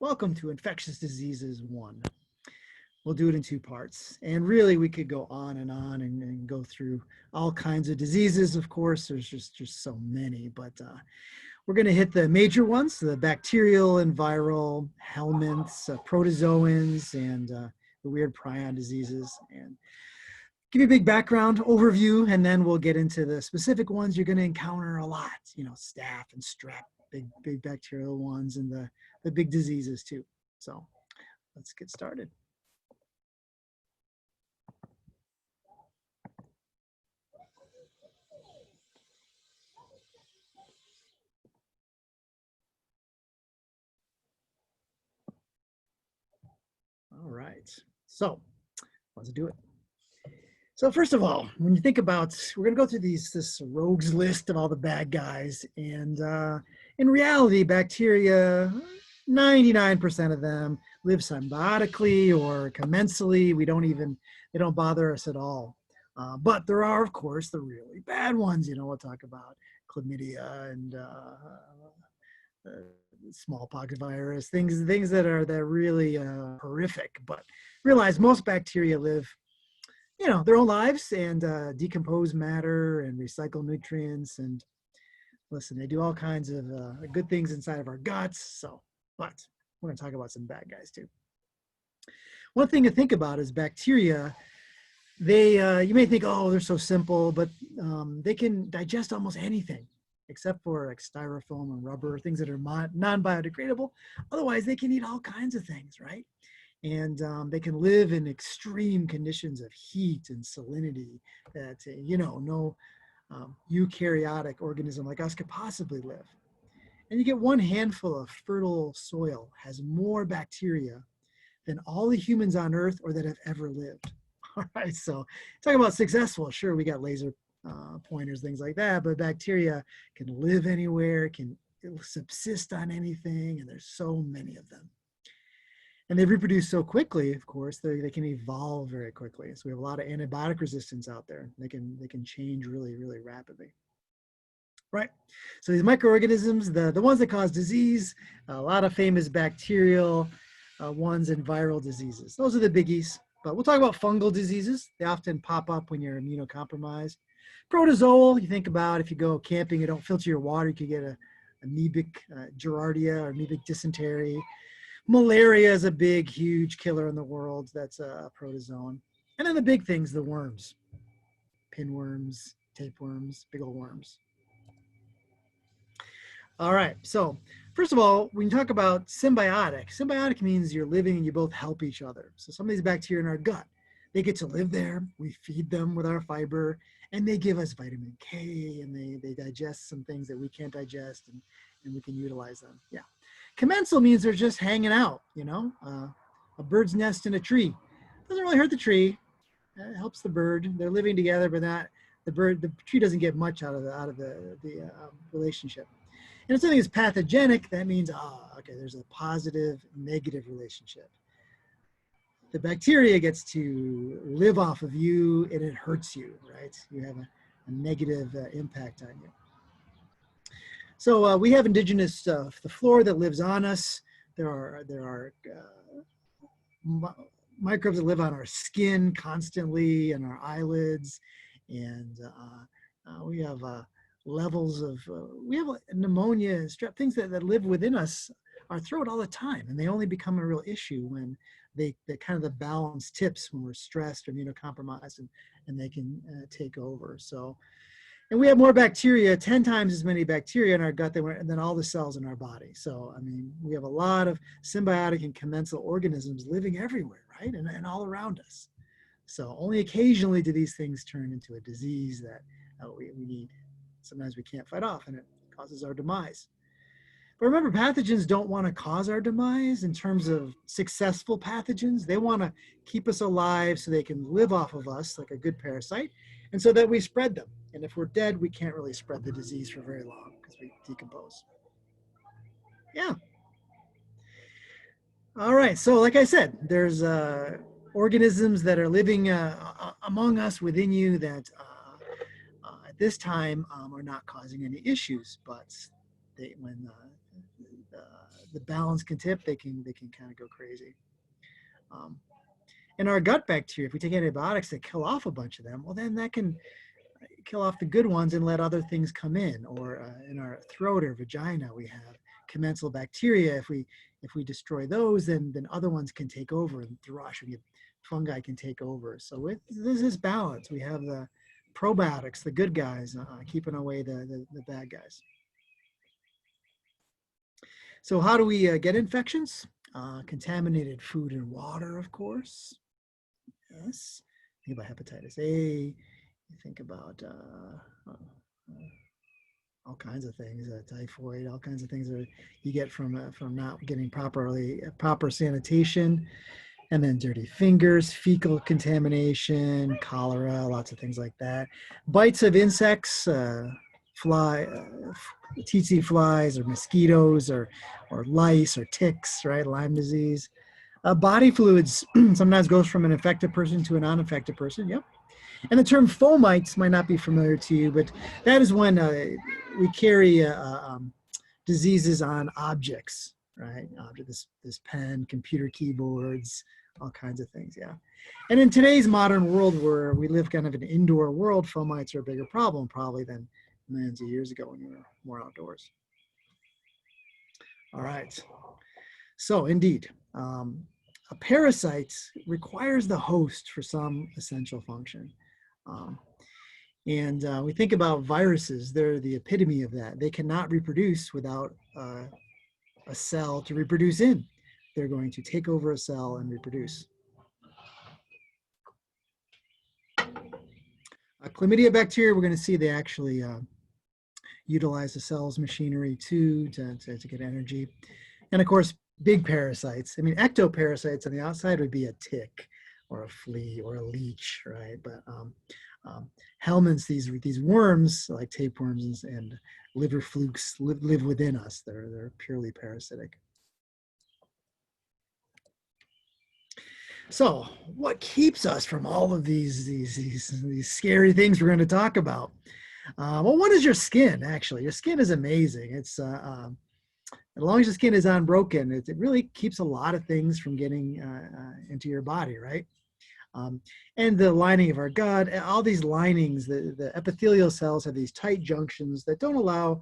Welcome to Infectious Diseases 1. We'll do it in 2 parts. And really, we could go on and go through all kinds of diseases. Of course, there's just so many, but we're going to hit the major ones, the bacterial and viral, helminths, protozoans, and the weird prion diseases. And give you a big background overview, and then we'll get into the specific ones you're going to encounter a lot, staph and strep, big bacterial ones, and the big diseases too. So let's get started. All right, so let's do it. So first of all, when you think about, we're going to go through this rogues list of all the bad guys, and in reality, bacteria, 99% of them live symbiotically or commensally. They don't bother us at all. But there are, of course, the really bad ones. We'll talk about chlamydia and smallpox virus, things that are really horrific. But realize most bacteria live their own lives and decompose matter and recycle nutrients. And listen, they do all kinds of good things inside of our guts. But we're going to talk about some bad guys too. One thing to think about is bacteria. They, you may think, oh, they're so simple, but they can digest almost anything except for like styrofoam and rubber, things that are non-biodegradable. Otherwise, they can eat all kinds of things, right? And they can live in extreme conditions of heat and salinity that, no eukaryotic organism like us could possibly live. And you get one handful of fertile soil has more bacteria than all the humans on Earth or that have ever lived. All right, so talking about successful, sure, we got laser pointers, things like that, but bacteria can live anywhere, can subsist on anything, and there's so many of them. And they reproduce so quickly, of course, they can evolve very quickly. So we have a lot of antibiotic resistance out there. They can change really, really rapidly. Right. So these microorganisms, the ones that cause disease, a lot of famous bacterial ones and viral diseases. Those are the biggies. But we'll talk about fungal diseases. They often pop up when you're immunocompromised. Protozoal, you think about if you go camping, you don't filter your water, you could get a amoebic giardia or amoebic dysentery. Malaria is a big, huge killer in the world. That's a protozoan. And then the big things, the worms, pinworms, tapeworms, big old worms. All right, so first of all, when you talk about symbiotic means you're living and you both help each other. So some of these bacteria in our gut, they get to live there. We feed them with our fiber, and they give us vitamin K, and they digest some things that we can't digest, and we can utilize them. Yeah. Commensal means they're just hanging out, a bird's nest in a tree. Doesn't really hurt the tree. It helps the bird. They're living together, but not the tree doesn't get much out of the relationship. And if something is pathogenic, that means, okay, there's a positive, negative relationship. The bacteria gets to live off of you and it hurts you, right? You have a negative impact on you. So we have indigenous the flora that lives on us. There are microbes that live on our skin constantly and our eyelids, and we have levels of we have pneumonia, strep, things that live within us, our throat all the time, and they only become a real issue when they kind of the balance tips when we're stressed or immunocompromised, and they can take over. So. And we have more bacteria, 10 times as many bacteria in our gut than all the cells in our body. So, I mean, we have a lot of symbiotic and commensal organisms living everywhere, right? And all around us. So only occasionally do these things turn into a disease that we need. Sometimes we can't fight off, and it causes our demise. But remember, pathogens don't want to cause our demise in terms of successful pathogens. They want to keep us alive so they can live off of us like a good parasite, and so that we spread them. And if we're dead, we can't really spread the disease for very long because we decompose. Yeah. All right. So like I said, there's organisms that are living among us, within you, that at this time are not causing any issues, but when the balance can tip, they can kind of go crazy. In our gut bacteria, if we take antibiotics that kill off a bunch of them, well, then that can kill off the good ones and let other things come in. Or in our throat or vagina, we have commensal bacteria. If we destroy those, then other ones can take over, and thrush, we get fungi can take over. So this is balance. We have the probiotics, the good guys, keeping away the bad guys. So how do we get infections? Contaminated food and water, of course. Yes. Think about hepatitis A. You think about all kinds of things, typhoid, all kinds of things that you get from not getting proper sanitation. And then dirty fingers, fecal contamination, cholera, lots of things like that. Bites of insects, tsetse flies or mosquitoes or lice or ticks, right? Lyme disease. Body fluids sometimes goes from an infected person to a non-infected person. Yep. And the term fomites might not be familiar to you, but that is when we carry diseases on objects, right? This pen, computer keyboards, all kinds of things, yeah. And in today's modern world where we live kind of an indoor world, fomites are a bigger problem probably than millions of years ago when we were more outdoors. All right. So indeed, a parasite requires the host for some essential function. And we think about viruses, they're the epitome of that. They cannot reproduce without a cell to reproduce in. They're going to take over a cell and reproduce. Chlamydia bacteria, we're going to see they actually utilize the cell's machinery too to get energy. And of course, big parasites. I mean, ectoparasites on the outside would be a tick or a flea or a leech, right? But helminths, these worms like tapeworms and liver flukes live within us. They're purely parasitic. So what keeps us from all of these scary things we're going to talk about? Well, one is your skin, actually. Your skin is amazing. It's as long as your skin is unbroken, it really keeps a lot of things from getting into your body, right? And the lining of our gut, all these linings, the epithelial cells have these tight junctions that don't allow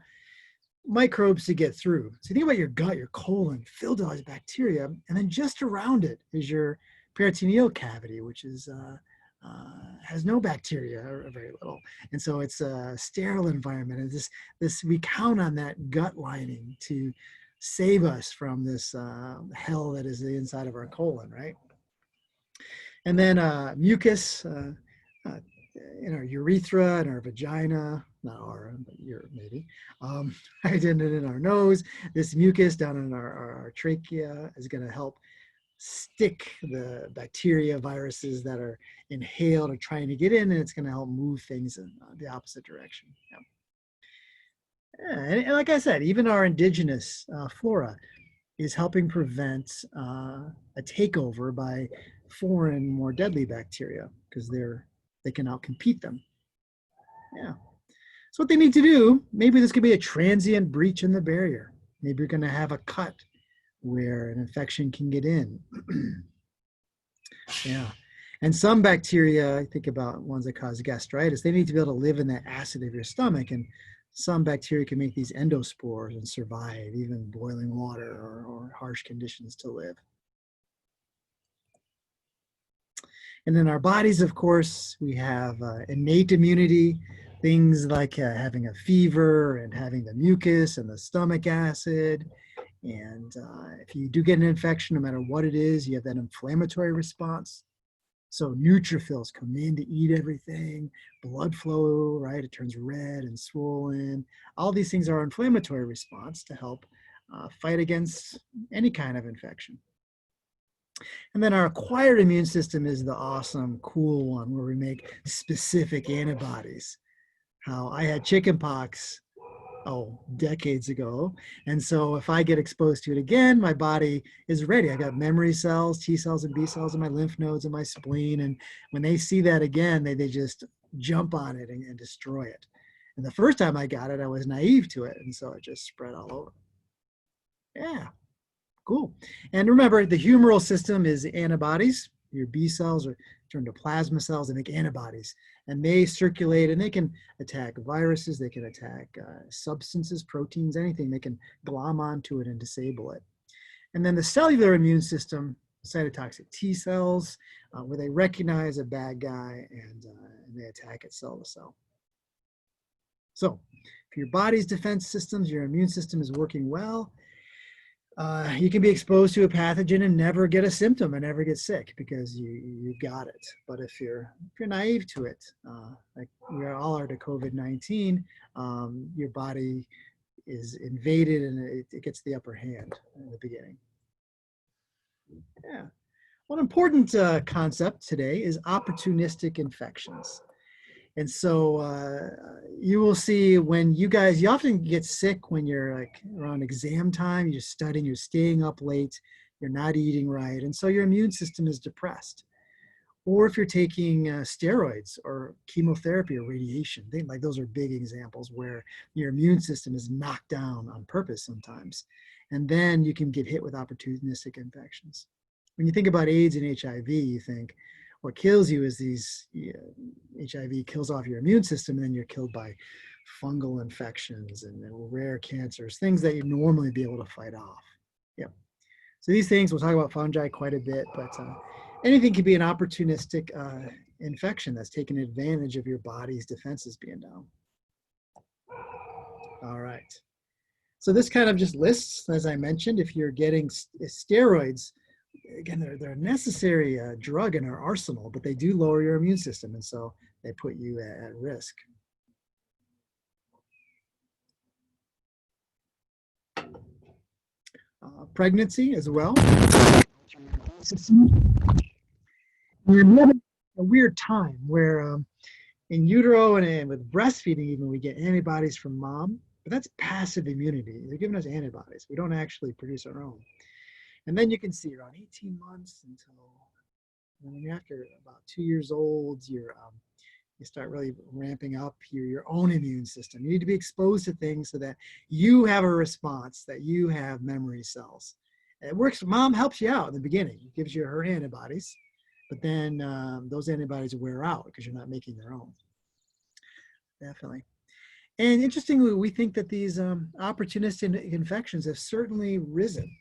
microbes to get through. So think about your gut, your colon, filled with all these bacteria, and then just around it is your peritoneal cavity, which is has no bacteria or very little, and so it's a sterile environment. And this we count on that gut lining to save us from this hell that is the inside of our colon, right? And then mucus in our urethra and our vagina, not our, but your maybe, right, and in our nose. This mucus down in our trachea is going to help stick the bacteria, viruses that are inhaled or trying to get in, and it's going to help move things in the opposite direction. Yeah. And like I said, even our indigenous flora is helping prevent a takeover by foreign, more deadly bacteria because they can outcompete them. Yeah. So what they need to do, maybe this could be a transient breach in the barrier. Maybe you're going to have a cut where an infection can get in. Yeah. And some bacteria, I think about ones that cause gastritis, they need to be able to live in the acid of your stomach. And some bacteria can make these endospores and survive even boiling water or harsh conditions to live. And in our bodies, of course, we have innate immunity, things like having a fever and having the mucus and the stomach acid. And if you do get an infection, no matter what it is, you have that inflammatory response. So neutrophils come in to eat everything, blood flow, right? It turns red and swollen. All these things are inflammatory response to help fight against any kind of infection. And then our acquired immune system is the awesome, cool one where we make specific antibodies. How I had chickenpox, decades ago. And so if I get exposed to it again, my body is ready. I got memory cells, T cells and B cells in my lymph nodes and my spleen. And when they see that again, they just jump on it and destroy it. And the first time I got it, I was naive to it. And so it just spread all over. Yeah. Cool. And remember, the humoral system is antibodies. Your B cells are turned to plasma cells and make antibodies. And they circulate and they can attack viruses, they can attack substances, proteins, anything. They can glom onto it and disable it. And then the cellular immune system, cytotoxic T cells, where they recognize a bad guy and they attack it cell to cell. So if your body's defense systems, your immune system is working well, you can be exposed to a pathogen and never get a symptom and never get sick because you got it. But if you're naive to it, like we all are to COVID-19, your body is invaded and it gets the upper hand in the beginning. Yeah. One important concept today is opportunistic infections. And so you will see when you often get sick when you're like around exam time, you're studying, you're staying up late, you're not eating right. And so your immune system is depressed. Or if you're taking steroids or chemotherapy or radiation, like those are big examples where your immune system is knocked down on purpose sometimes. And then you can get hit with opportunistic infections. When you think about AIDS and HIV, you think, what kills you is HIV kills off your immune system, and then you're killed by fungal infections and rare cancers, things that you'd normally be able to fight off. Yep. So these things, we'll talk about fungi quite a bit, but anything can be an opportunistic infection that's taking advantage of your body's defenses being down. All right. So this kind of just lists, as I mentioned, if you're getting steroids, again, they're a necessary drug in our arsenal, but they do lower your immune system, and so they put you at risk. Pregnancy as well. We have a weird time where in utero and with breastfeeding even, we get antibodies from mom, but that's passive immunity. They're giving us antibodies. We don't actually produce our own. And then you can see around 18 months until when you're after about 2 years old, you start really ramping up your own immune system. You need to be exposed to things so that you have a response, that you have memory cells. And it works. Mom helps you out in the beginning. It gives you her antibodies, but then those antibodies wear out because you're not making your own. Definitely. And interestingly, we think that these opportunistic infections have certainly risen.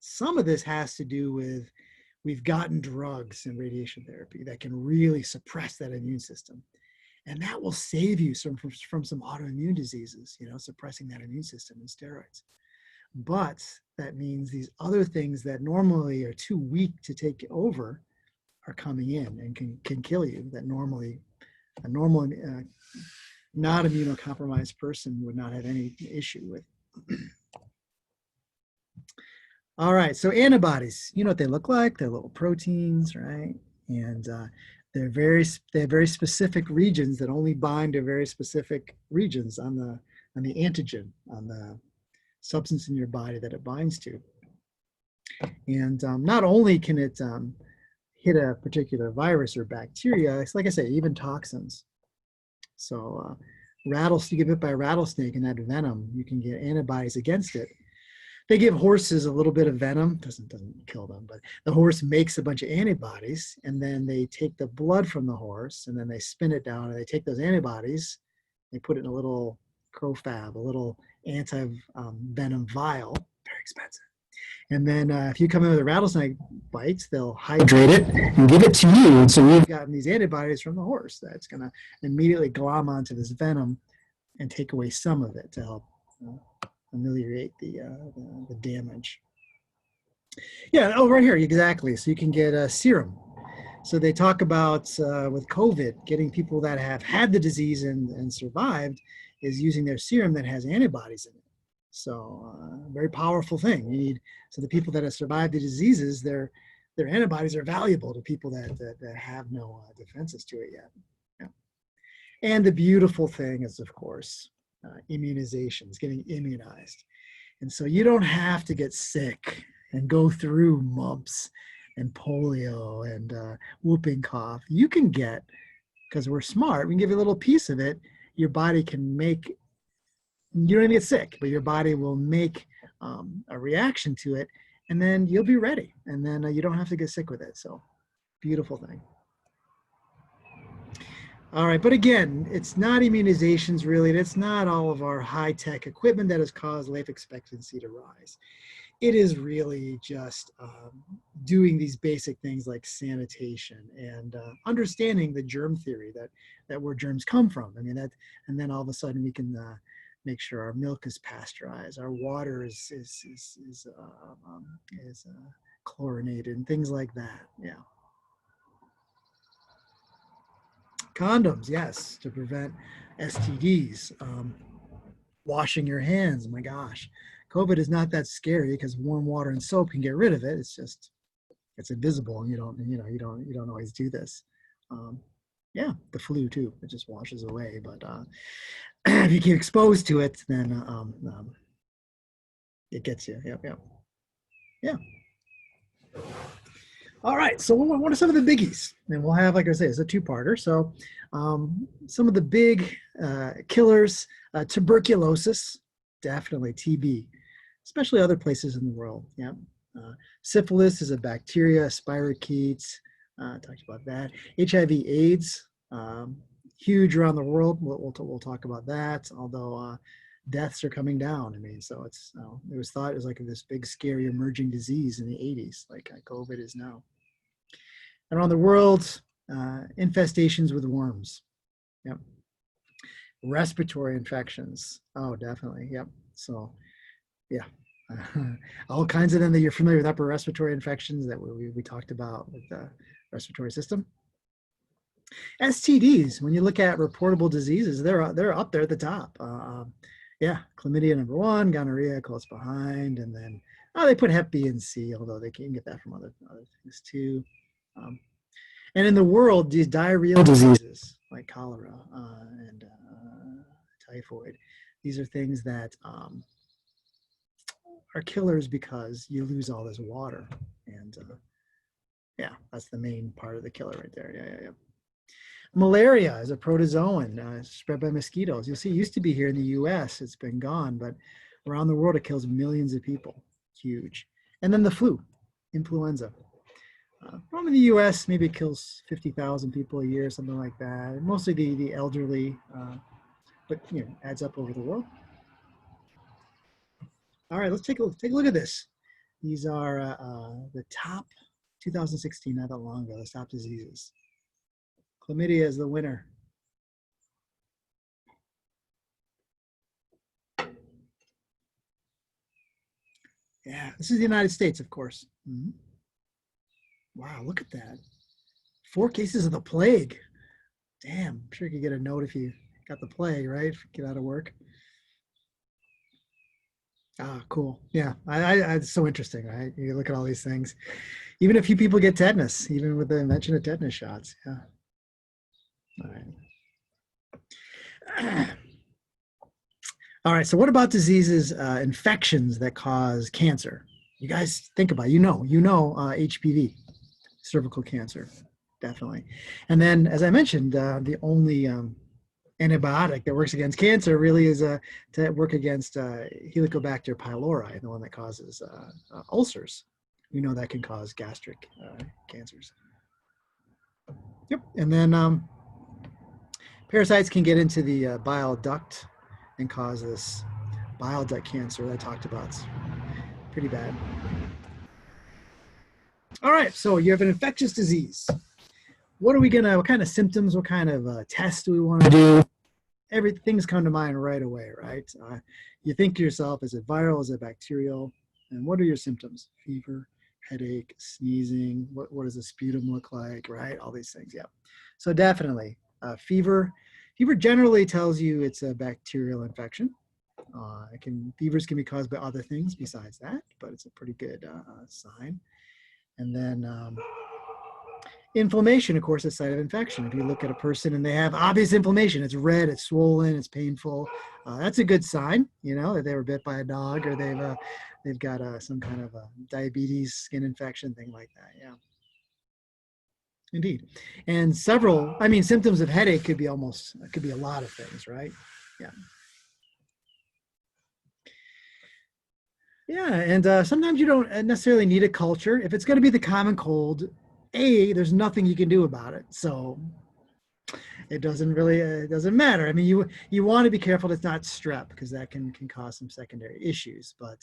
Some of this has to do with we've gotten drugs and radiation therapy that can really suppress that immune system. And that will save you from some autoimmune diseases, suppressing that immune system and steroids. But that means these other things that normally are too weak to take over are coming in and can kill you, that normally a normal, not immunocompromised person would not have any issue with. All right, so antibodies, you know what they look like? They're little proteins, right? And they have very specific regions that only bind to very specific regions on the antigen, on the substance in your body that it binds to. And not only can it hit a particular virus or bacteria, it's like I say, even toxins. So you get bit by a rattlesnake and that venom, you can get antibodies against it. They give horses a little bit of venom, doesn't kill them, but the horse makes a bunch of antibodies, and then they take the blood from the horse and then they spin it down and they take those antibodies, they put it in a little crofab, a little anti-venom vial, very expensive. And then if you come in with a rattlesnake bites, they'll hydrate it and give it to you. And so we've gotten these antibodies from the horse that's going to immediately glom onto this venom and take away some of it to help ameliorate the damage. Yeah, oh, right here, exactly. So you can get a serum. So they talk about with COVID, getting people that have had the disease and survived is using their serum that has antibodies in it. So very powerful thing. So the people that have survived the diseases, their antibodies are valuable to people that have no defenses to it yet. Yeah. And the beautiful thing is, of course, immunizations, getting immunized. And so you don't have to get sick and go through mumps and polio and whooping cough. You can get, because we're smart, we can give you a little piece of it. Your body can make, you don't even get sick, but your body will make a reaction to it, and then you'll be ready. And then you don't have to get sick with it. So beautiful thing. All right, but again, it's not immunizations really. It's not all of our high-tech equipment that has caused life expectancy to rise. It is really just doing these basic things like sanitation and understanding the germ theory that where germs come from. I mean, and then all of a sudden we can make sure our milk is pasteurized, our water is chlorinated, and things like that. Yeah. Condoms, yes, to prevent STDs. Washing your hands, my gosh. COVID is not that scary because warm water and soap can get rid of it. It's just, it's invisible, and you don't always do this. Yeah, the flu too, it just washes away. But if you get exposed to it, then it gets you. Yep, yep. Yeah. All right, so what are some of the biggies? And we'll have, like I say, it's a two-parter. So some of the big killers, tuberculosis, definitely TB, especially other places in the world. Yeah. Syphilis is a bacteria, spirochetes, talked about that. HIV/AIDS, huge around the world. We'll talk about that, although deaths are coming down. I mean, so it's, it was thought it was like this big, scary emerging disease in the 80s, like COVID is now. Around the world, infestations with worms. Yep. Respiratory infections. Oh, definitely. Yep. So, yeah. All kinds of them that you're familiar with, upper respiratory infections that we talked about with the respiratory system. STDs, when you look at reportable diseases, they're up there at the top. Yeah, chlamydia number 1, gonorrhea close behind, and then they put Hep B and C, although they can get that from other things too. And in the world, these diarrheal diseases like cholera and typhoid, these are things that are killers because you lose all this water. And yeah, that's the main part of the killer right there. Yeah. Malaria is a protozoan spread by mosquitoes. You'll see it used to be here in the US. It's been gone, but around the world, it kills millions of people. Huge. And then the flu, influenza. From in the US, maybe it kills 50,000 people a year, something like that. Mostly the elderly, but adds up over the world. All right, let's take a look at this. These are the top 2016, not that long ago, the top diseases. Chlamydia is the winner. Yeah, this is the United States, of course. Mm-hmm. Wow, look at that. 4 cases of the plague. Damn, I'm sure you could get a note if you got the plague, right? Get out of work. Ah, cool. Yeah, it's so interesting, right? You look at all these things. Even a few people get tetanus, even with the invention of tetanus shots. Yeah. All right. All right, so what about diseases, infections that cause cancer? You guys think about it. HPV, cervical cancer, definitely. And then, as I mentioned, the only antibiotic that works against cancer really is to work against Helicobacter pylori, the one that causes ulcers. We know that can cause gastric cancers. Yep, and then parasites can get into the bile duct and cause this bile duct cancer that I talked about. It's pretty bad. All right, so you have an infectious disease. What kind of symptoms, what kind of tests do we want to do? Everything's come to mind right away, right? You think to yourself, is it viral, is it bacterial? And what are your symptoms? Fever, headache, sneezing, what does the sputum look like, right? All these things, yeah. So definitely, fever. Fever generally tells you it's a bacterial infection. Fevers can be caused by other things besides that, but it's a pretty good sign. And then inflammation, of course, is a site of infection. If you look at a person and they have obvious inflammation, it's red, it's swollen, it's painful, that's a good sign, that they were bit by a dog, or they've got some kind of diabetes, skin infection, thing like that. Yeah. Indeed. And symptoms of headache could be a lot of things, right? Yeah. Yeah, and sometimes you don't necessarily need a culture. If it's going to be the common cold, there's nothing you can do about it. So it doesn't really it doesn't matter. I mean, you want to be careful it's not strep because that can cause some secondary issues. But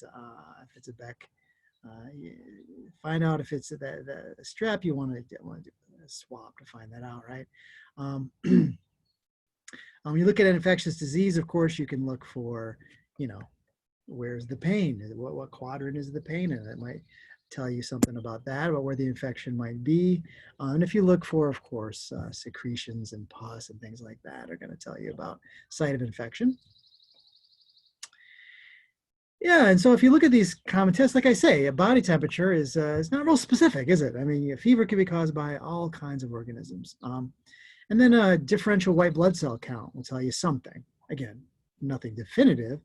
if it's a find out if it's the strep. You want to do a swab to find that out, right? When you look at an infectious disease, of course, you can look for, you know, where's the pain? What quadrant is the pain in? It might tell you something about that, about where the infection might be. And if you look for, of course, secretions and pus and things like that are going to tell you about site of infection. Yeah, and so if you look at these common tests, like I say, a body temperature is not real specific, is it? I mean, a fever can be caused by all kinds of organisms. And then a differential white blood cell count will tell you something. Again, nothing definitive,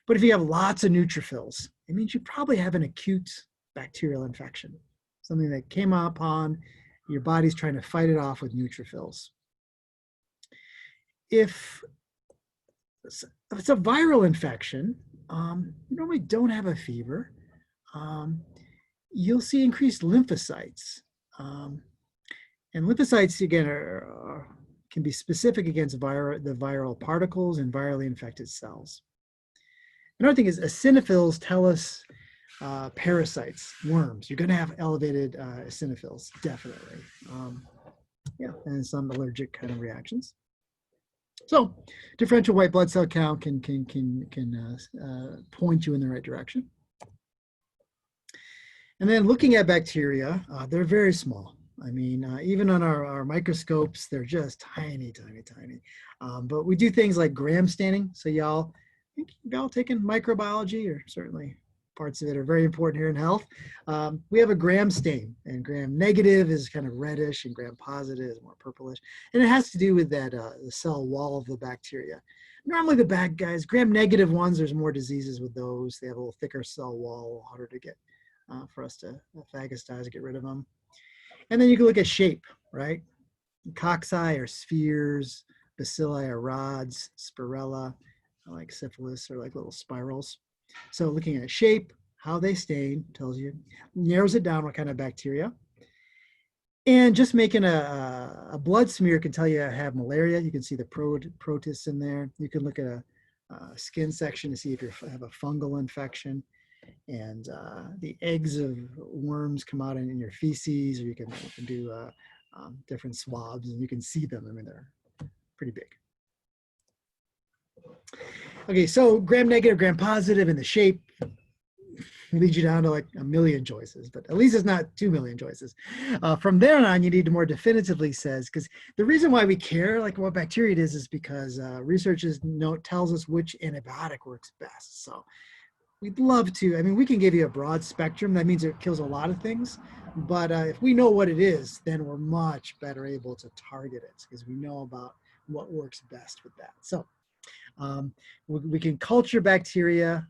but if you have lots of neutrophils, it means you probably have an acute bacterial infection, something that came upon your body's trying to fight it off with neutrophils. If it's a viral infection, you normally don't have a fever. You'll see increased lymphocytes. And lymphocytes, again, can be specific against the viral particles and virally infected cells. Another thing is eosinophils tell us parasites, worms. You're going to have elevated eosinophils, definitely. Yeah, and some allergic kind of reactions. So, differential white blood cell count can point you in the right direction. And then looking at bacteria, they're very small. I mean, even on our microscopes, they're just tiny, tiny, tiny. But we do things like gram staining. So y'all taken microbiology, or certainly parts of it are very important here in health. We have a gram stain, and gram negative is kind of reddish, and gram positive is more purplish. And it has to do with that the cell wall of the bacteria. Normally the bad guys, gram negative ones, there's more diseases with those. They have a little thicker cell wall, harder to get for us to phagocytize, get rid of them. And then you can look at shape, right? Cocci or spheres, bacilli or rods, spirella, like syphilis, or like little spirals. So looking at shape, how they stain tells you, narrows it down what kind of bacteria. And just making a blood smear can tell you I have malaria. You can see the protists in there. You can look at a skin section to see if you have a fungal infection. And the eggs of worms come out in your feces, or you can do different swabs and you can see them. I mean, they're pretty big. Okay, so gram negative, gram positive, and the shape leads you down to like a million choices, but at least it's not 2 million choices. From there on, you need to more definitively says, because the reason why we care, like what bacteria it is because research tells us which antibiotic works best. So we'd love to, I mean, we can give you a broad spectrum. That means it kills a lot of things. But if we know what it is, then we're much better able to target it because we know about what works best with that. So we can culture bacteria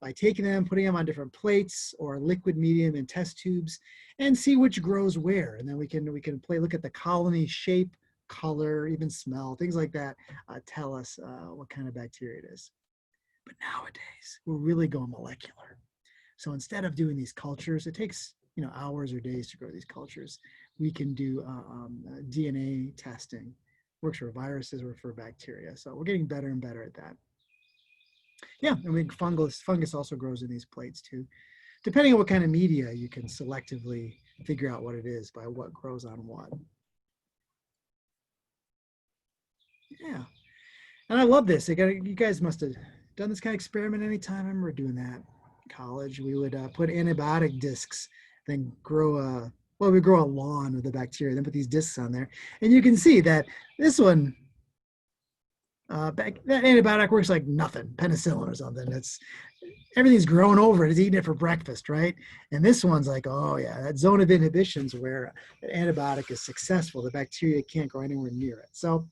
by taking them, putting them on different plates or liquid medium in test tubes and see which grows where. And then we can look at the colony shape, color, even smell, things like that tell us what kind of bacteria it is. But nowadays, we're really going molecular. So instead of doing these cultures, it takes hours or days to grow these cultures. We can do DNA testing. Works for viruses or for bacteria. So we're getting better and better at that. Yeah, I mean, fungus also grows in these plates too. Depending on what kind of media, you can selectively figure out what it is by what grows on what. Yeah, and I love this. You guys must have done this kind of experiment anytime. I remember doing that in college. We would put antibiotic discs, then grow we grow a lawn of the bacteria, then put these discs on there. And you can see that this one, that antibiotic works like nothing, penicillin or something. Everything's grown over it. It's eating it for breakfast, right? And this one's like, oh yeah, that zone of inhibitions where the antibiotic is successful. The bacteria can't go anywhere near it. So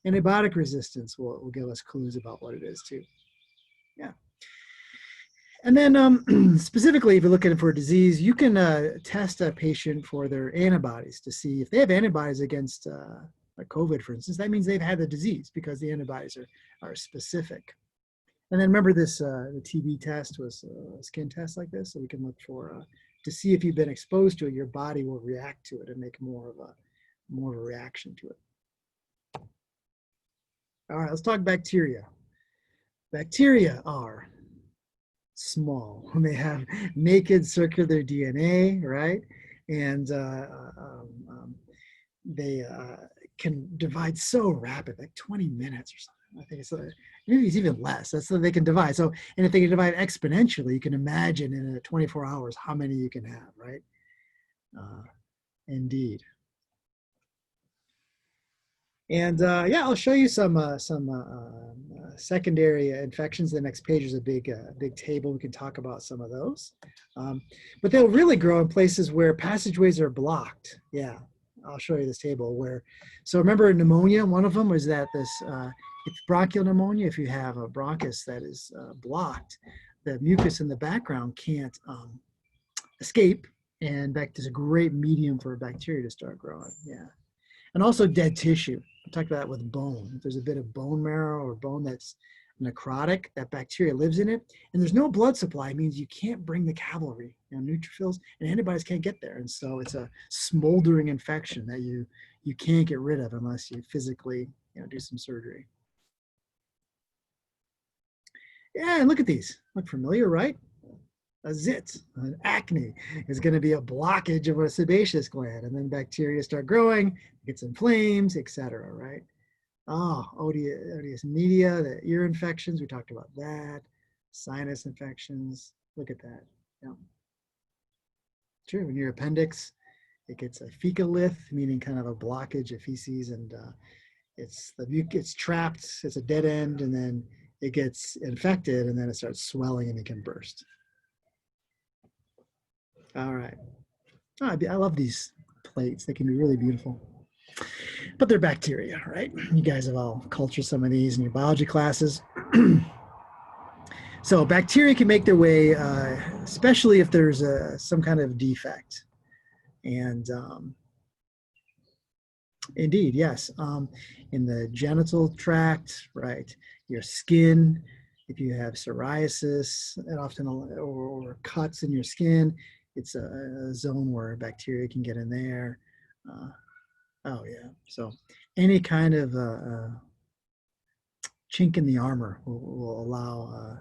antibiotic resistance will give us clues about what it is too. Yeah. And then specifically, if you're looking for a disease, you can test a patient for their antibodies to see if they have antibodies against like COVID, for instance. That means they've had the disease because the antibodies are specific. And then remember this, the TB test was a skin test like this, so we can look for, to see if you've been exposed to it, your body will react to it and make more of a reaction to it. All right, let's talk bacteria. Bacteria are small. They have naked circular DNA, right? And they can divide so rapid, like 20 minutes or something. I think it's maybe it's even less. That's so they can divide. So, and if they can divide exponentially, you can imagine in 24 hours how many you can have, right? Indeed. And yeah, I'll show you some secondary infections. The next page is a big table. We can talk about some of those. But they'll really grow in places where passageways are blocked. Yeah, I'll show you this table where, so remember pneumonia, one of them was that this, it's bronchial pneumonia. If you have a bronchus that is blocked, the mucus in the background can't escape, and there's a great medium for bacteria to start growing. Yeah. And also dead tissue. I talked about that with bone. If there's a bit of bone marrow or bone that's necrotic, that bacteria lives in it, and there's no blood supply, it means you can't bring the cavalry, neutrophils and antibodies can't get there. And so it's a smoldering infection that you can't get rid of unless you physically do some surgery. Yeah, and look at these. Look familiar, right? A zit, an acne, is going to be a blockage of a sebaceous gland, and then bacteria start growing, it gets inflamed, etc. Right? Oh, odious media, the ear infections, we talked about that. Sinus infections, look at that. Yeah. True, in your appendix, it gets a fecalith, meaning kind of a blockage of feces, and it's trapped, it's a dead end, and then it gets infected, and then it starts swelling and it can burst. All right. Oh, I love these plates. They can be really beautiful. But they're bacteria, right? You guys have all cultured some of these in your biology classes. So bacteria can make their way, especially if there's some kind of defect. And indeed, yes. In the genital tract, right? Your skin, if you have psoriasis, and often or cuts in your skin, it's a zone where bacteria can get in there. Oh yeah, so any kind of chink in the armor will allow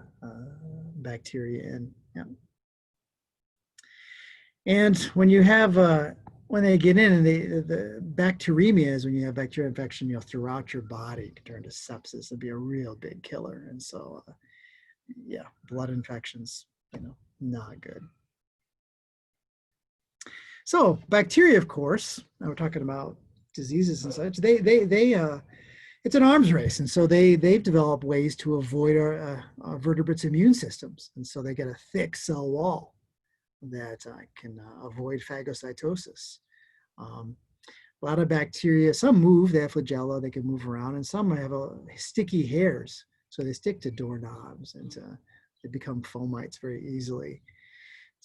bacteria in. Yeah. And when you have, when they get in, and the bacteremia is when you have bacterial infection, throughout your body, it can turn to sepsis and be a real big killer. And so, yeah, blood infections, not good. So bacteria, of course, now we're talking about diseases and such, it's an arms race. And so they've developed ways to avoid our vertebrates' immune systems. And so they get a thick cell wall that can avoid phagocytosis. A lot of bacteria, some move, they have flagella, they can move around, and some have sticky hairs. So they stick to doorknobs, and they become fomites very easily.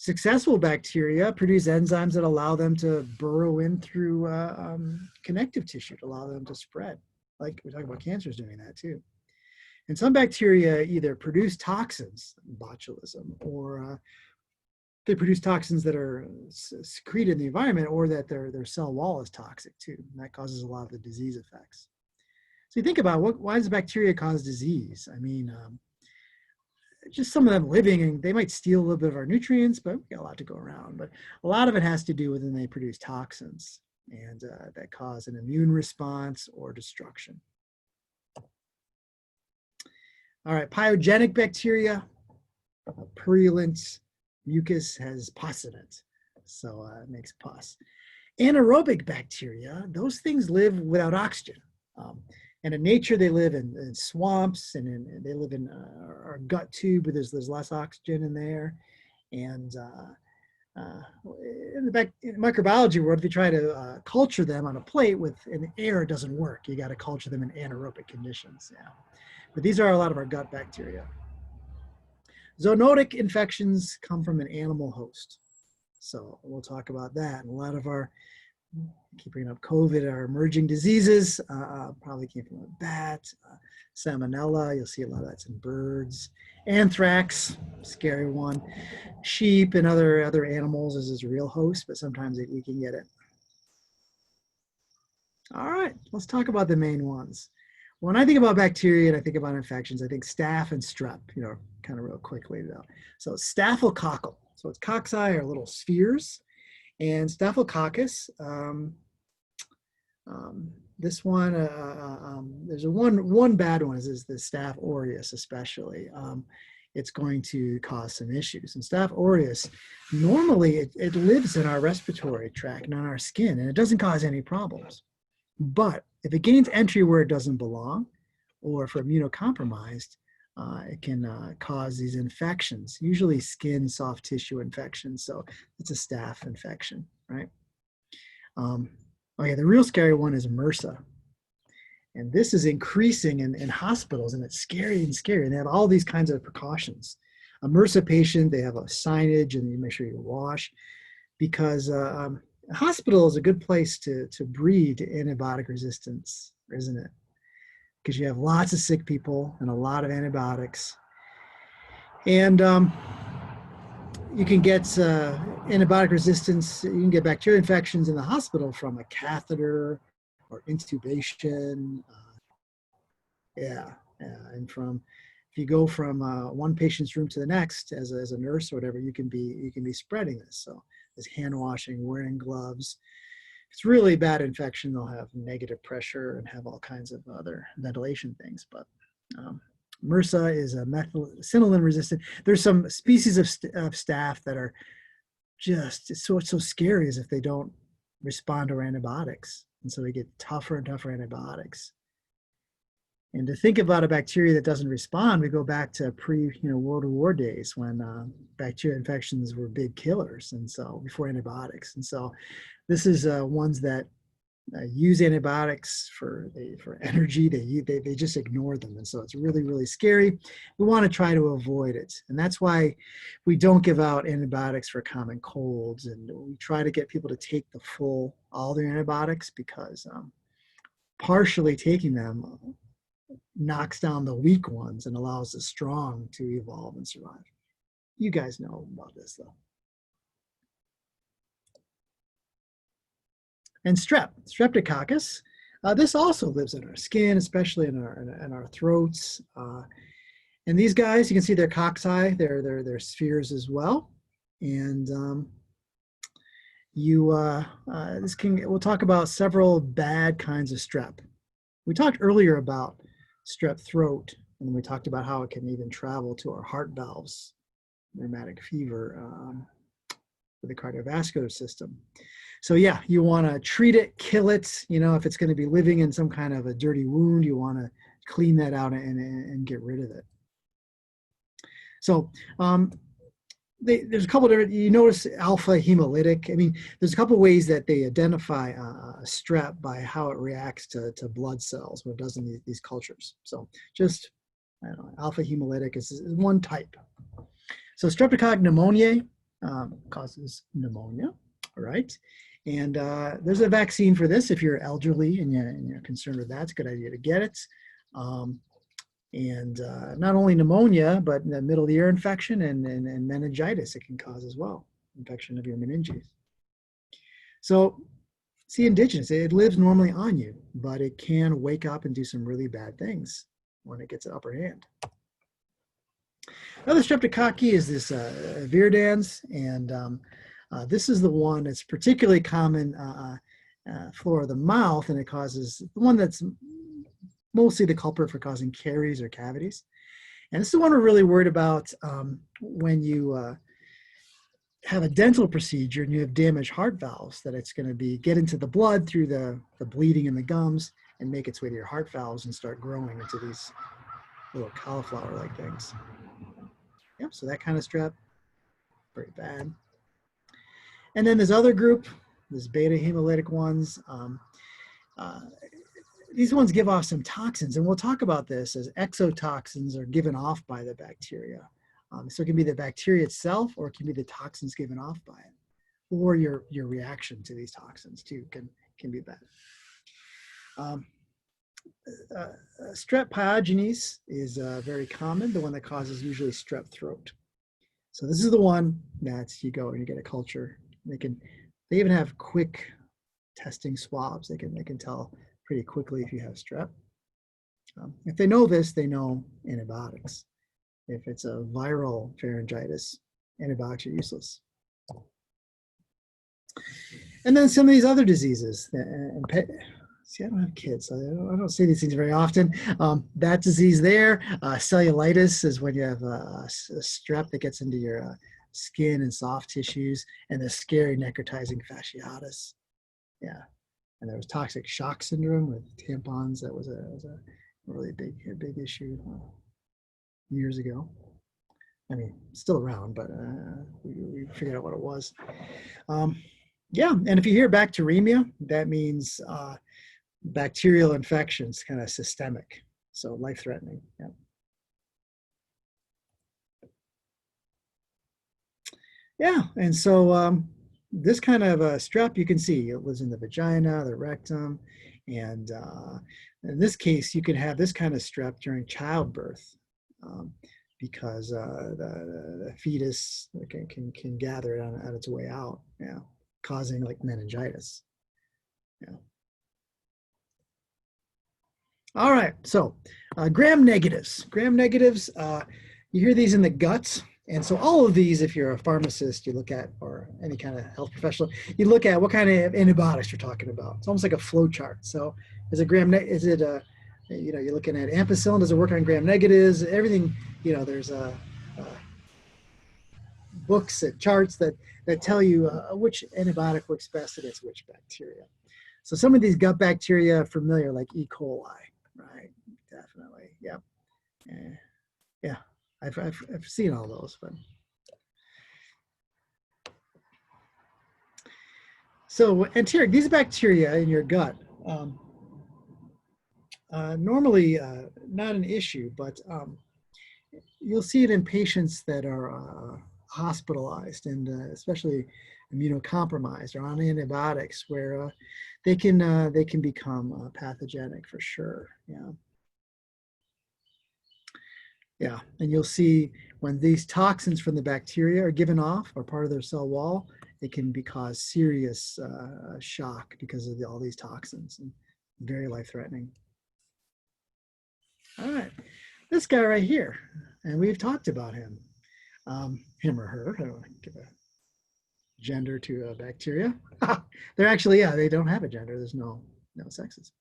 Successful bacteria produce enzymes that allow them to burrow in through connective tissue to allow them to spread. Like we talk about cancers doing that too. And some bacteria either produce toxins, botulism, or they produce toxins that are secreted in the environment, or that their cell wall is toxic too. And that causes a lot of the disease effects. So you think about why does bacteria cause disease? I mean, just some of them living, and they might steal a little bit of our nutrients, but we got a lot to go around. But a lot of it has to do with when they produce toxins, and that cause an immune response or destruction. All right, pyogenic bacteria, purulent mucus has pus in it, so it makes pus. Anaerobic bacteria, those things live without oxygen. And in nature, they live in swamps, and they live in our gut tube, where there's less oxygen in there. And in the microbiology world, if you try to culture them on a plate in air, it doesn't work. You got to culture them in anaerobic conditions. Yeah, but these are a lot of our gut bacteria. Zoonotic infections come from an animal host, so we'll talk about that. And a lot of our keep bringing up COVID, or emerging diseases, probably came from a bat. Salmonella, you'll see a lot of that's in birds. Anthrax, scary one. Sheep and other animals is a real host, but sometimes we can get it. All right, let's talk about the main ones. When I think about bacteria and I think about infections, I think staph and strep, kind of real quickly though. So staphylococcal, so it's cocci or little spheres, and staphylococcus. This one, there's one bad one is the Staph aureus, especially. It's going to cause some issues. And Staph aureus, normally it lives in our respiratory tract and on our skin, and it doesn't cause any problems. But if it gains entry where it doesn't belong, or if immunocompromised, it can cause these infections, usually skin, soft tissue infections. So it's a staph infection, right? Okay, the real scary one is MRSA. And this is increasing in hospitals, and it's scary and scary. And they have all these kinds of precautions. A MRSA patient, they have a signage, and you make sure you wash, because a hospital is a good place to breed antibiotic resistance, isn't it? Because you have lots of sick people and a lot of antibiotics. And you can get antibiotic resistance, you can get bacterial infections in the hospital from a catheter or intubation. And if you go from one patient's room to the next as a nurse or whatever, you can be spreading this. So there's hand washing, wearing gloves. If it's really bad infection, they'll have negative pressure and have all kinds of other ventilation things. But MRSA is a methicillin resistant. There's some species of staph that are just so scary as if they don't respond to our antibiotics. And so we get tougher and tougher antibiotics. And to think about a bacteria that doesn't respond, we go back to World War days when bacterial infections were big killers, and so before antibiotics. And so this is ones that use antibiotics for energy. They just ignore them, and so it's really, really scary. We want to try to avoid it, and that's why we don't give out antibiotics for common colds, and we try to get people to take all their antibiotics, because partially taking them knocks down the weak ones and allows the strong to evolve and survive. You guys know about this though. And Streptococcus, this also lives in our skin, especially in our throats. And these guys, you can see they're cocci, they're spheres as well. And we'll talk about several bad kinds of strep. We talked earlier about strep throat, and we talked about how it can even travel to our heart valves, rheumatic fever, with the cardiovascular system. So yeah, you want to treat it, kill it. If it's going to be living in some kind of a dirty wound, you want to clean that out and get rid of it. So there's a couple of different, you notice alpha-hemolytic. I mean, there's a couple of ways that they identify strep by how it reacts to blood cells when it does in these cultures. So just, alpha-hemolytic is one type. So Streptococcal pneumoniae causes pneumonia, all right? And there's a vaccine for this if you're elderly and you're concerned with that. It's a good idea to get it. And not only pneumonia, but the middle of the ear infection and meningitis it can cause as well, infection of your meninges. So see, indigenous, it lives normally on you, but it can wake up and do some really bad things when it gets an upper hand. Another streptococci is this viridans, and this is the one that's particularly common flora of the mouth, and it causes the one that's mostly the culprit for causing caries or cavities. And this is the one we're really worried about when you have a dental procedure and you have damaged heart valves, that it's going to get into the blood through the bleeding in the gums and make its way to your heart valves and start growing into these little cauliflower-like things. Yep, so that kind of strep, very bad. And then this other group, this beta-hemolytic ones, these ones give off some toxins, and we'll talk about this as exotoxins are given off by the bacteria. So it can be the bacteria itself, or it can be the toxins given off by it. or your reaction to these toxins too can be bad. Strep pyogenes is very common, the one that causes usually strep throat. So this is the one that you go and you get a culture. They even have quick testing swabs. They can tell pretty quickly if you have strep. If they know this, they know antibiotics. If it's a viral pharyngitis, antibiotics are useless. And then some of these other diseases. See, I don't have kids, so I don't say these things very often. That disease there, cellulitis is when you have a strep that gets into your skin and soft tissues, and the scary necrotizing fasciitis. Yeah, and there was toxic shock syndrome with tampons. That was a really big issue years ago. I mean, still around, but we figured out what it was. Yeah, and if you hear bacteremia, that means bacterial infections, kind of systemic, so life-threatening. Yeah. Yeah, and so this kind of strep, you can see it was in the vagina, the rectum, and in this case, you can have this kind of strep during childbirth because the fetus can gather it on its way out, yeah, causing like meningitis. Yeah. All right, so gram negatives. Gram negatives, you hear these in the guts. And so all of these, if you're a pharmacist, you look at, or any kind of health professional, you look at what kind of antibiotics you're talking about. It's almost like a flow chart. So is it you're looking at ampicillin, does it work on gram negatives? Everything, there's books and charts that tell you which antibiotic works best against which bacteria. So some of these gut bacteria are familiar, like E. coli, right? Definitely, yep. Yeah, I've seen all those, but. So enteric, these bacteria in your gut, normally not an issue, but you'll see it in patients that are hospitalized and especially immunocompromised or on antibiotics, where they can become pathogenic for sure. Yeah. Yeah, and you'll see when these toxins from the bacteria are given off or part of their cell wall, it can cause serious shock because of all these toxins, and very life-threatening. All right, this guy right here, and we've talked about him, him or her. I don't want to give a gender to bacteria. They're actually, yeah, they don't have a gender. There's no sexes.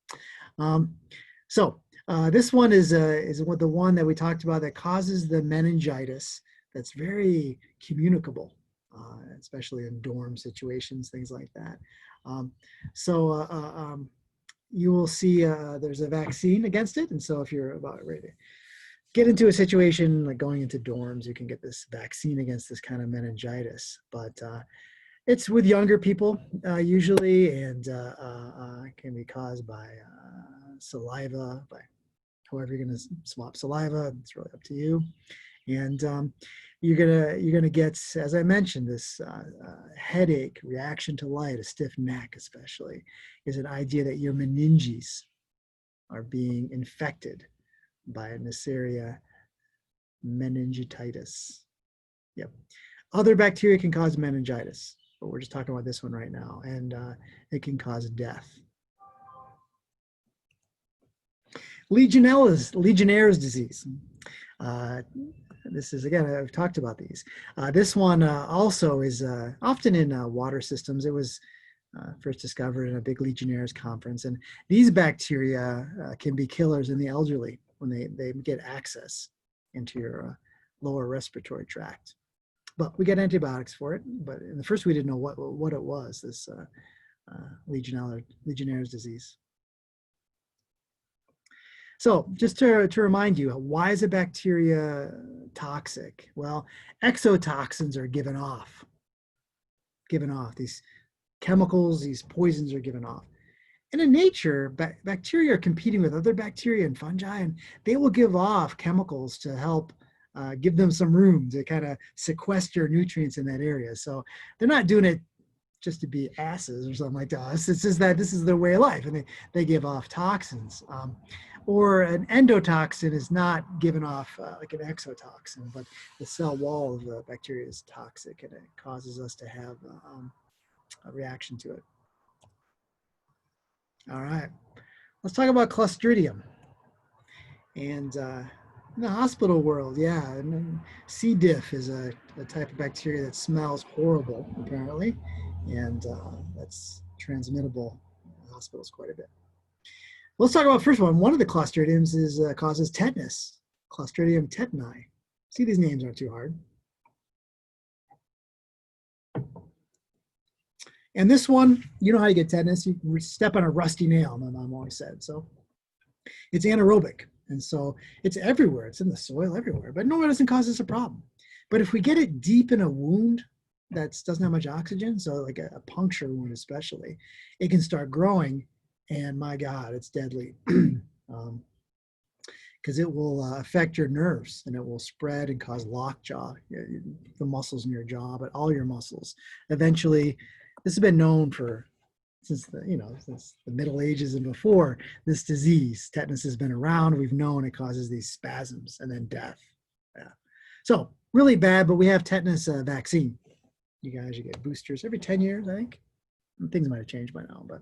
This one is the one that we talked about that causes the meningitis. That's very communicable, especially in dorm situations, things like that. You will see there's a vaccine against it, and so if you're about ready to get into a situation like going into dorms, you can get this vaccine against this kind of meningitis. But it's with younger people usually, and can be caused by saliva, by however you're going to swap saliva. It's really up to you. And you're gonna get, as I mentioned, this headache, reaction to light, a stiff neck especially, is an idea that your meninges are being infected by a Neisseria meningititis. Yep. Other bacteria can cause meningitis, but we're just talking about this one right now, and it can cause death. Legionnaire's disease. This is, again, I've talked about these. This one also is often in water systems. It was first discovered in a big Legionnaire's conference. And these bacteria can be killers in the elderly when they get access into your lower respiratory tract. But we get antibiotics for it. But in the first, we didn't know what it was, this Legionnaire's disease. So just to remind you, why is a bacteria toxic? Well, exotoxins are given off. These chemicals, these poisons are given off. And in nature, bacteria are competing with other bacteria and fungi, and they will give off chemicals to help give them some room to kind of sequester nutrients in that area. So they're not doing it just to be asses or something like that. It's just that this is their way of life, and they give off toxins. Or an endotoxin is not given off like an exotoxin, but the cell wall of the bacteria is toxic, and it causes us to have a reaction to it. All right, let's talk about Clostridium. And in the hospital world, yeah, and C. diff is a type of bacteria that smells horrible, apparently, and that's transmittable in hospitals quite a bit. Let's talk about the first one. One of the Clostridiums causes tetanus, Clostridium tetani. See, these names aren't too hard. And this one, you know how you get tetanus. You step on a rusty nail, my mom always said. So it's anaerobic. And so it's everywhere. It's in the soil everywhere. But no, it doesn't cause us a problem. But if we get it deep in a wound that doesn't have much oxygen, so like a puncture wound especially, it can start growing. And my God, it's deadly. Because it will affect your nerves, and it will spread and cause lockjaw, the muscles in your jaw, but all your muscles. Eventually, this has been known since the Middle Ages and before. This disease, tetanus, has been around. We've known it causes these spasms and then death. Yeah. So really bad, but we have tetanus vaccine. You get boosters every 10 years, I think. Things might have changed by now, but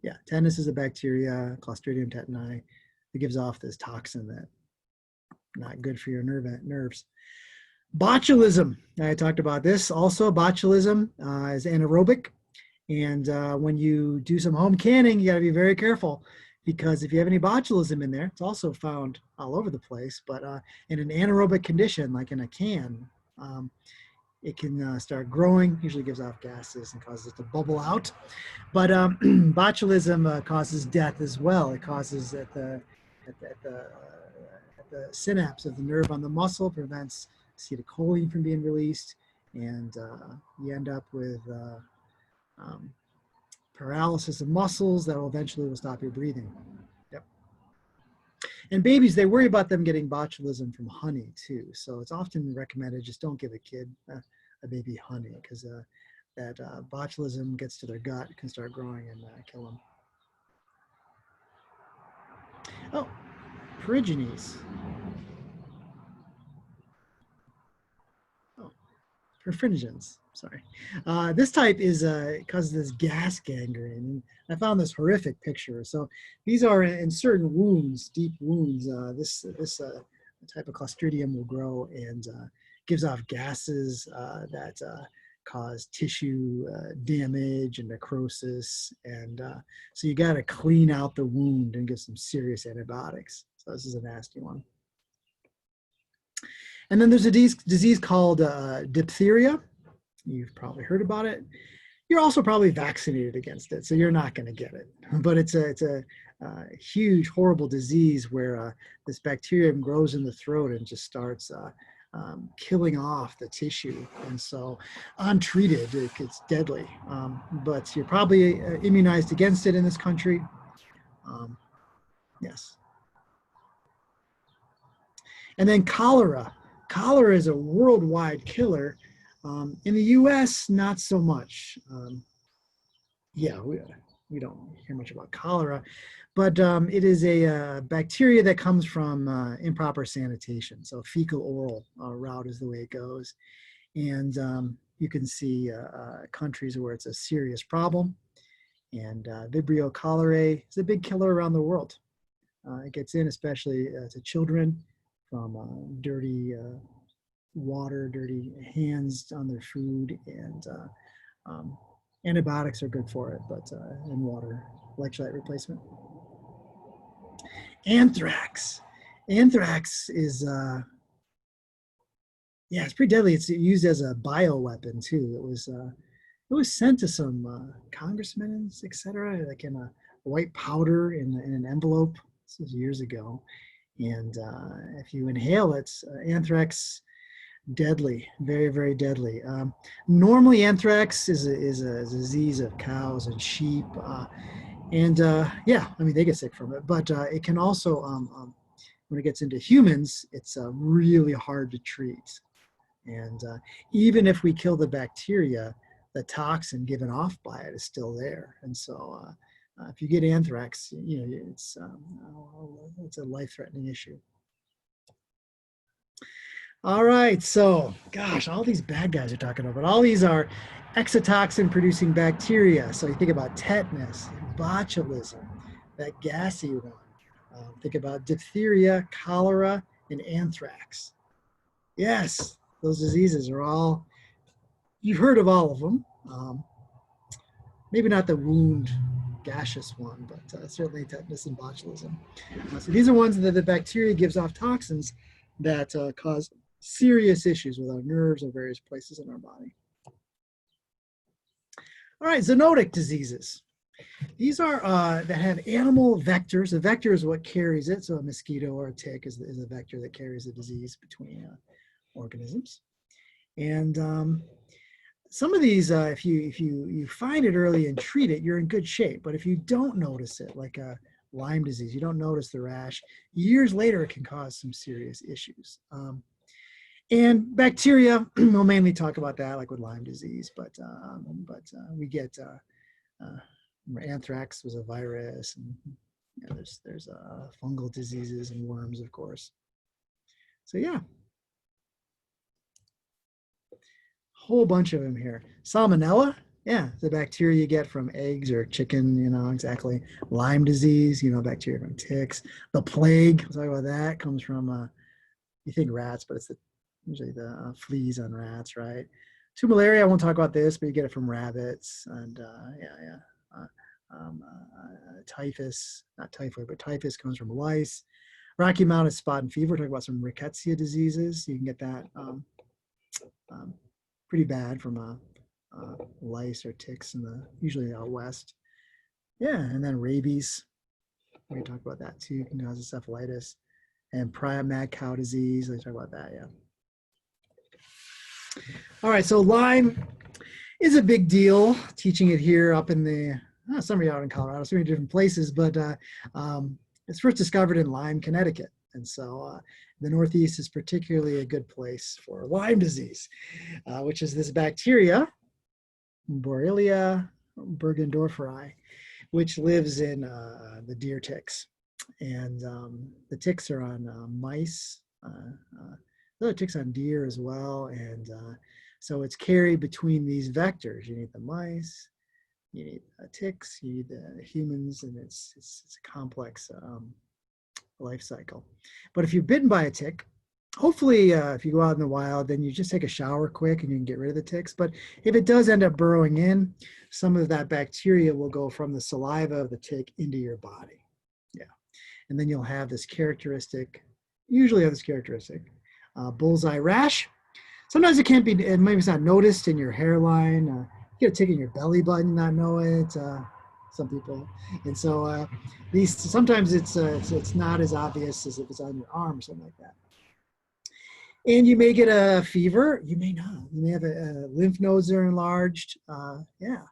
yeah, tetanus is a bacteria, Clostridium tetani, that gives off this toxin that not good for your nerves. Botulism, I talked about this also. Botulism is anaerobic, and when you do some home canning, you got to be very careful, because if you have any botulism in there, it's also found all over the place, but in an anaerobic condition, like in a can, it can start growing, usually gives off gases and causes it to bubble out. But botulism causes death as well. It causes at the synapse of the nerve on the muscle, prevents acetylcholine from being released, and you end up with paralysis of muscles that will eventually stop your breathing. Yep. And babies, they worry about them getting botulism from honey too. So it's often recommended, just don't give a kid a baby honey, because that botulism gets to their gut, can start growing and kill them. Oh, Pyogenic. Oh, Perfringens. Sorry. This type is causes this gas gangrene. I found this horrific picture. So these are in certain wounds, deep wounds. This type of Clostridium will grow and gives off gases that cause tissue damage and necrosis. And so you got to clean out the wound and give some serious antibiotics. So this is a nasty one. And then there's a disease called diphtheria. You've probably heard about it. You're also probably vaccinated against it, so you're not going to get it. But it's a huge, horrible disease where this bacterium grows in the throat and just starts killing off the tissue. And so untreated, it's deadly. But you're probably immunized against it in this country. Yes. And then cholera. Cholera is a worldwide killer. In the US, not so much. Yeah, we don't hear much about cholera, but it is a bacteria that comes from improper sanitation. So fecal oral route is the way it goes. And you can see countries where it's a serious problem. And Vibrio cholerae is a big killer around the world. It gets in especially to children from dirty water, dirty hands on their food, and antibiotics are good for it, but and water, electrolyte replacement. Anthrax. Anthrax is, yeah, it's pretty deadly. It's used as a bioweapon too. It was sent to some congressmen, etc., like in a white powder in an envelope. This was years ago. And if you inhale it, anthrax, deadly, very, very deadly. Normally, anthrax is a disease of cows and sheep. Yeah, I mean, they get sick from it, but it can also, when it gets into humans, it's really hard to treat. And even if we kill the bacteria the toxin given off by it is still there. And so if you get anthrax, you know, it's a life-threatening issue. All right, so gosh, all these bad guys are talking about, all these are exotoxin producing bacteria. So you think about tetanus, botulism, that gassy one. Think about diphtheria, cholera, and anthrax. Yes, those diseases are all, you've heard of all of them. Maybe not the wound gaseous one, but certainly tetanus and botulism. So these are ones that the bacteria gives off toxins that cause serious issues with our nerves or various places in our body. All right, zoonotic diseases. These are that have animal vectors. A vector is what carries it. So a mosquito or a tick is a vector that carries the disease between organisms. And some of these, if you find it early and treat it, you're in good shape. But if you don't notice it, like a Lyme disease, you don't notice the rash, years later it can cause some serious issues. And bacteria, we'll mainly talk about that, like with Lyme disease, but we get anthrax was a virus, and you know, there's fungal diseases and worms, of course. So yeah, whole bunch of them here. Salmonella, yeah, the bacteria you get from eggs or chicken, you know, exactly. Lyme disease, you know, bacteria from ticks. The plague, we'll talk about that, comes from, you think rats, but it's usually the fleas on rats, right? Malaria, I won't talk about this, but you get it from rabbits, and typhus, not typhoid, but typhus comes from lice. Rocky Mountain spot and fever, we're talking about some rickettsia diseases. You can get that pretty bad from lice or ticks in usually out west. Yeah, and then rabies, we can talk about that too, can cause encephalitis. And mad cow disease, let's talk about that, yeah. All right, so Lyme is a big deal. Teaching it here up in the, some of you out in Colorado, so many different places, but it's first discovered in Lyme, Connecticut. And so the Northeast is particularly a good place for Lyme disease, which is this bacteria, Borrelia burgdorferi, which lives in the deer ticks. And the ticks are on mice, other ticks on deer as well. And so it's carried between these vectors. You need the mice, you need ticks, you need the humans, and it's a complex life cycle. But if you're bitten by a tick, hopefully if you go out in the wild, then you just take a shower quick and you can get rid of the ticks. But if it does end up burrowing in, some of that bacteria will go from the saliva of the tick into your body. Yeah. And then you'll have this characteristic, usually have this characteristic, bullseye rash. Sometimes it can't be, maybe it's not noticed in your hairline. You get a tick in your belly button, not know it. Some people, and so these sometimes it's not as obvious as if it's on your arm or something like that. And you may get a fever. You may not. You may have a lymph nodes are enlarged. Yeah.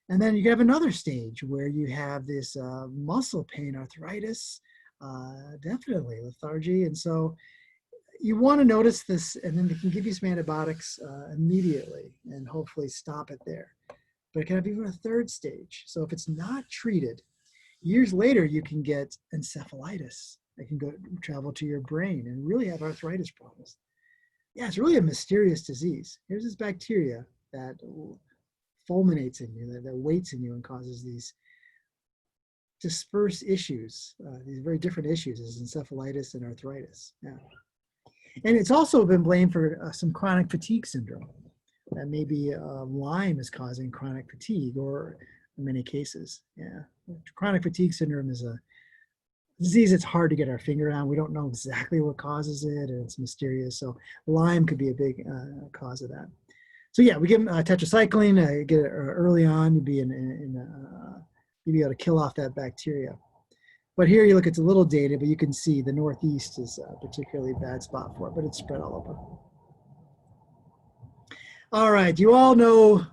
And then you have another stage where you have this muscle pain, arthritis, definitely lethargy. And so you want to notice this, and then they can give you some antibiotics immediately and hopefully stop it there. But it can have even a third stage. So if it's not treated, years later, you can get encephalitis. It can travel to your brain and really have arthritis problems. Yeah, it's really a mysterious disease. Here's this bacteria that fulminates in you, that waits in you and causes these dispersed issues, these very different issues as encephalitis and arthritis. Yeah. And it's also been blamed for some chronic fatigue syndrome. That maybe Lyme is causing chronic fatigue, or in many cases, yeah. Chronic fatigue syndrome is a disease that's hard to get our finger on. We don't know exactly what causes it, and it's mysterious. So Lyme could be a big cause of that. So yeah, we give them tetracycline, get it early on, you'd be you'd be able to kill off that bacteria. But here you look at the little data, but you can see the Northeast is a particularly bad spot for it, but it's spread all over. All right, you all know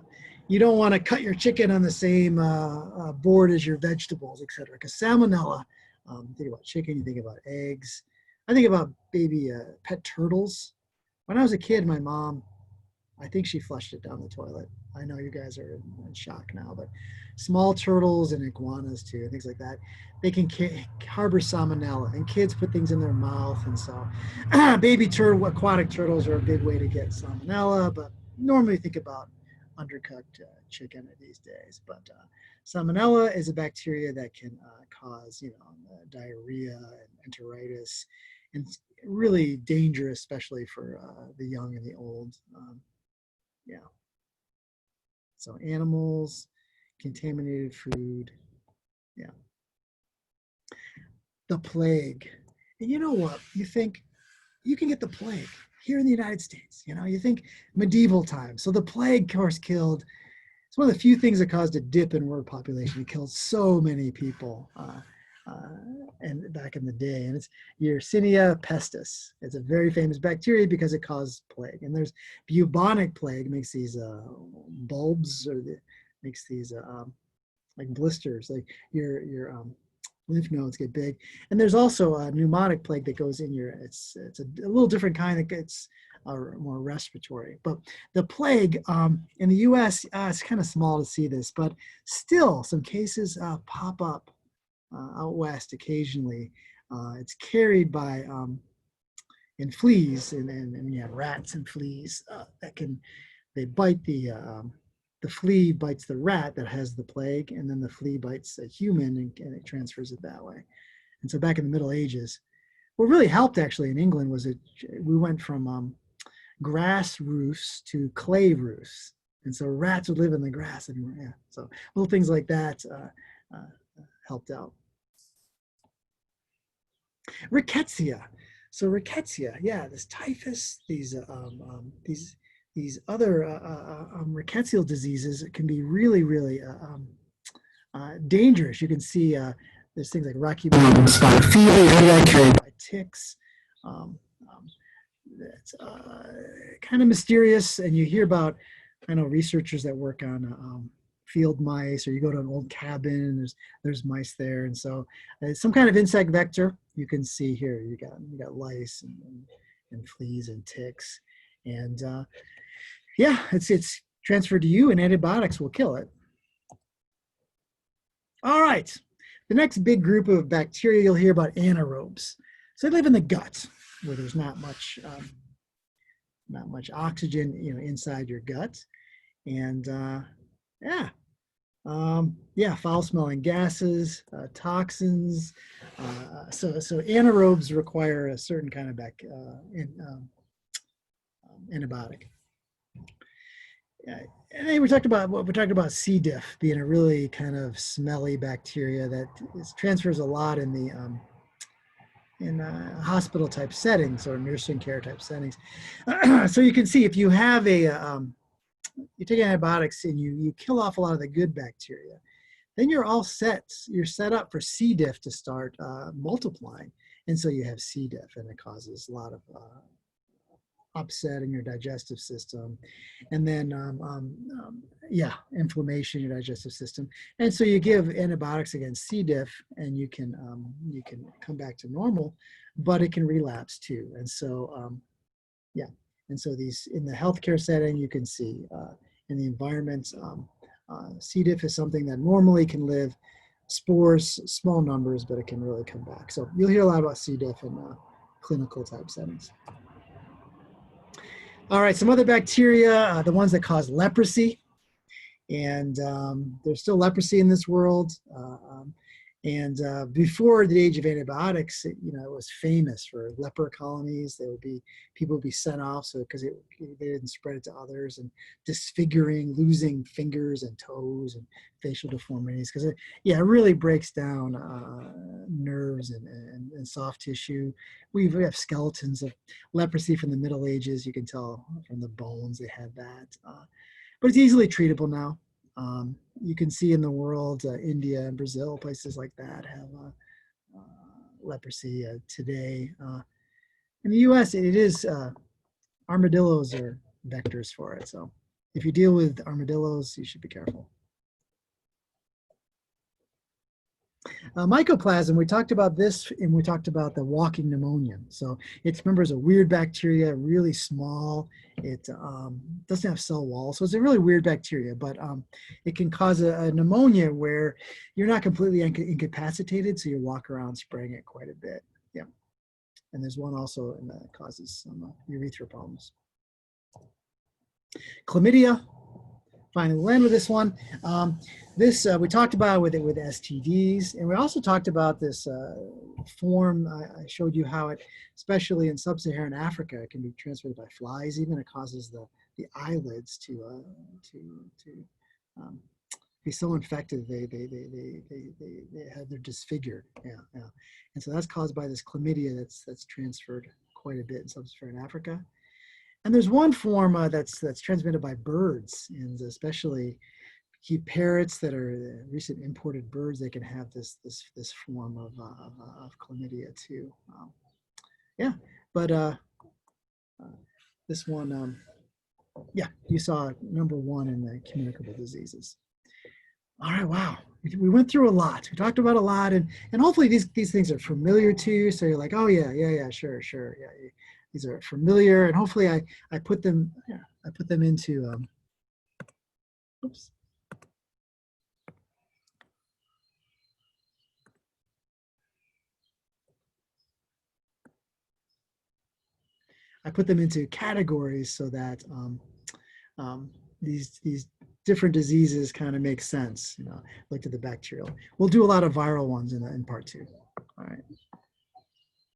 you don't want to cut your chicken on the same board as your vegetables, et cetera, because salmonella, think about chicken, you think about eggs. I think about baby pet turtles. When I was a kid, my mom I think she flushed it down the toilet. I know you guys are in shock now, but small turtles and iguanas too, things like that, they can harbor salmonella, and kids put things in their mouth, and so baby turtle, aquatic turtles are a big way to get salmonella. But normally think about undercooked chicken these days. But salmonella is a bacteria that can cause, diarrhea and enteritis, and it's really dangerous, especially for the young and the old. Yeah. So animals, contaminated food. Yeah. The plague. And you know what? You think you can get the plague here in the United States. You think medieval times. So the plague, of course, killed. It's one of the few things that caused a dip in world population. It killed so many people. And back in the day, and it's Yersinia pestis. It's a very famous bacteria because it caused plague. And there's bubonic plague, makes these bulbs, or makes these like blisters, like your lymph nodes get big. And there's also a pneumotic plague that goes in your. It's a little different kind that gets more respiratory. But the plague in the U.S. It's kind of small to see this, but still some cases pop up out west occasionally. It's carried by in fleas, and you have rats and fleas they bite the flea bites the rat that has the plague, and then the flea bites a human, and it transfers it that way. And so back in the Middle Ages, what really helped actually in England was we went from grass roofs to clay roofs, and so rats would live in the grass anymore. Yeah, so little things like that helped out. Rickettsia. So rickettsia, yeah, this typhus, these other rickettsial diseases can be really, really dangerous. You can see there's things like Rocky Mountain spotted fever carried by ticks. It's kind of mysterious, and you hear about, I know, researchers that work on field mice, or you go to an old cabin and there's mice there, and so it's some kind of insect vector. You can see here you got lice and fleas and ticks, and yeah, it's transferred to you, and antibiotics will kill it. All right, the next big group of bacteria you'll hear about, anaerobes. So they live in the gut where there's not much oxygen, inside your gut, and foul-smelling gases, toxins. So anaerobes require a certain kind of antibiotic. And then we talked about C. diff being a really kind of smelly bacteria that transfers a lot in the hospital type settings or nursing care type settings. So you can see if you have you take antibiotics and you kill off a lot of the good bacteria, then you're all set. You're set up for C. diff to start multiplying. And so you have C. diff, and it causes a lot of upset in your digestive system, and then inflammation in your digestive system. And so you give antibiotics against C. diff, and you can come back to normal, but it can relapse too. And so and so these, in the healthcare setting, you can see in the environment, C. diff is something that normally can live spores, small numbers, but it can really come back. So you'll hear a lot about C. diff in clinical type settings. All right, some other bacteria, the ones that cause leprosy, and there's still leprosy in this world. And before the age of antibiotics, it was famous for leper colonies. People would be sent off because they didn't spread it to others, and disfiguring, losing fingers and toes and facial deformities, because it really breaks down nerves and soft tissue. We have skeletons of leprosy from the Middle Ages. You can tell from the bones they had that, but it's easily treatable now. You can see in the world, India and Brazil, places like that have leprosy today. In the U.S., it is armadillos are vectors for it. So if you deal with armadillos, you should be careful. Mycoplasma, we talked about this and we talked about the walking pneumonia. So it's, remember, it's a weird bacteria, really small. It doesn't have cell walls. So it's a really weird bacteria, but it can cause a pneumonia where you're not completely incapacitated. So you walk around spraying it quite a bit. Yeah. And there's one also that causes some urethra problems. Chlamydia. Finally, we'll end with this one. This we talked about with STDs, and we also talked about this form. I showed you how it, especially in sub-Saharan Africa, it can be transmitted by flies. Even it causes the eyelids to be so infected they're disfigured. Yeah, yeah. And so that's caused by this chlamydia that's transferred quite a bit in sub-Saharan Africa. And there's one form that's transmitted by birds, and especially keep parrots that are recent imported birds. They can have this form of chlamydia too. Yeah, but this one, yeah, you saw number one in the communicable diseases. All right, wow, we went through a lot. We talked about a lot, and hopefully these things are familiar to you. So you're like, oh yeah, sure, yeah. These are familiar, and hopefully I put them into oops. I put them into categories so that these different diseases kind of make sense. You know, looked at the bacterial. We'll do a lot of viral ones in part two. All right.